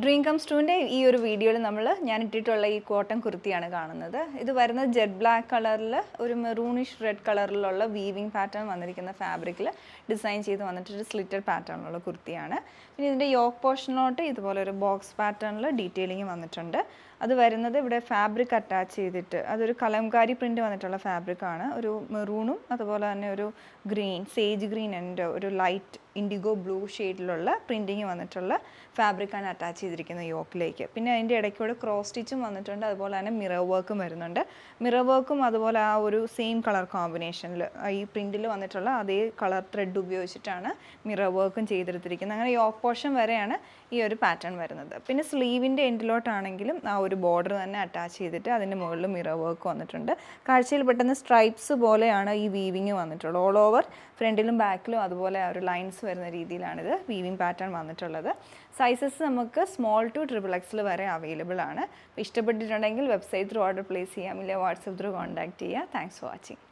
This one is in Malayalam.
ഡ്രീം കംസ് ടുവിൻ്റെ ഈ ഒരു വീഡിയോയിൽ ഞാൻ ഇട്ടിട്ടുള്ള ഈ കോട്ടൺ കുർത്തിയാണ് കാണുന്നത്. ഇത് വരുന്നത് ജെറ്റ് ബ്ലാക്ക് കളറിൽ ഒരു മെറൂണിഷ് റെഡ് കളറിലുള്ള വീവിങ് പാറ്റേൺ വന്നിരിക്കുന്ന ഫാബ്രിക്കിൽ ഡിസൈൻ ചെയ്ത് വന്നിട്ടൊരു സ്ലിറ്റഡ് പാറ്റേണിലുള്ള കുർത്തിയാണ്. പിന്നെ ഇതിൻ്റെ യോക്ക് പോർഷനിലോട്ട് ഇതുപോലെ ഒരു ബോക്സ് പാറ്റേണിൽ ഡീറ്റെയിലിംഗ് വന്നിട്ടുണ്ട്. അത് വരുന്നത് ഇവിടെ ഫാബ്രിക് അറ്റാച്ച് ചെയ്തിട്ട് അതൊരു കലംകാരി പ്രിൻറ്റ് വന്നിട്ടുള്ള ഫാബ്രിക്കാണ്. ഒരു മെറൂണും അതുപോലെ തന്നെ ഒരു ഗ്രീൻ, സേജ് ഗ്രീൻ ആൻഡ് ഒരു ലൈറ്റ് ഇൻഡിഗോ ബ്ലൂ ഷെയ്ഡിലുള്ള പ്രിൻറ്റിങ് വന്നിട്ടുള്ള ഫാബ്രിക്കാണ് അറ്റാച്ച് ചെയ്തിരിക്കുന്നത് യോക്കിലേക്ക്. പിന്നെ അതിൻ്റെ ഇടയ്ക്കൂടെ ക്രോസ് സ്റ്റിച്ചും വന്നിട്ടുണ്ട്, അതുപോലെ തന്നെ മിറർ വർക്കും വരുന്നുണ്ട്. മിറർ വർക്കും അതുപോലെ ആ ഒരു സെയിം കളർ കോമ്പിനേഷനിൽ ഈ പ്രിൻറ്റിൽ വന്നിട്ടുള്ള അതേ കളർ ത്രെഡ് ഉപയോഗിച്ചിട്ടാണ് മിറർ വർക്കും ചെയ്തെടുത്തിരിക്കുന്നത്. അങ്ങനെ യോക്ക് പോർഷൻ വരെയാണ് ഈ ഒരു പാറ്റേൺ വരുന്നത്. പിന്നെ സ്ലീവിൻ്റെ എൻഡിലോട്ടാണെങ്കിലും ആ ഒരു ബോർഡർ തന്നെ അറ്റാച്ച് ചെയ്തിട്ട് അതിൻ്റെ മുകളിൽ മിറർ വർക്ക് വന്നിട്ടുണ്ട്. കാഴ്ചയിൽ പെട്ടെന്ന് സ്ട്രൈപ്സ് പോലെയാണ് ഈ വീവിങ് വന്നിട്ടുള്ളത്. ഓൾ ഓവർ ഫ്രണ്ടിലും ബാക്കിലും അതുപോലെ ഒരു ലൈൻസ് വരുന്ന രീതിയിലാണിത് വീവിങ് പാറ്റേൺ വന്നിട്ടുള്ളത്. സൈസസ് നമുക്ക് സ്മോൾ ടു XXL വരെ അവൈലബിൾ ആണ്. ഇഷ്ടപ്പെട്ടിട്ടുണ്ടെങ്കിൽ വെബ്സൈറ്റ് ത്രൂ ഓർഡർ പ്ലേസ് ചെയ്യാം, ഇല്ല വാട്സപ്പ് ത്രൂ കോൺടാക്ട് ചെയ്യുക. Thanks for watching.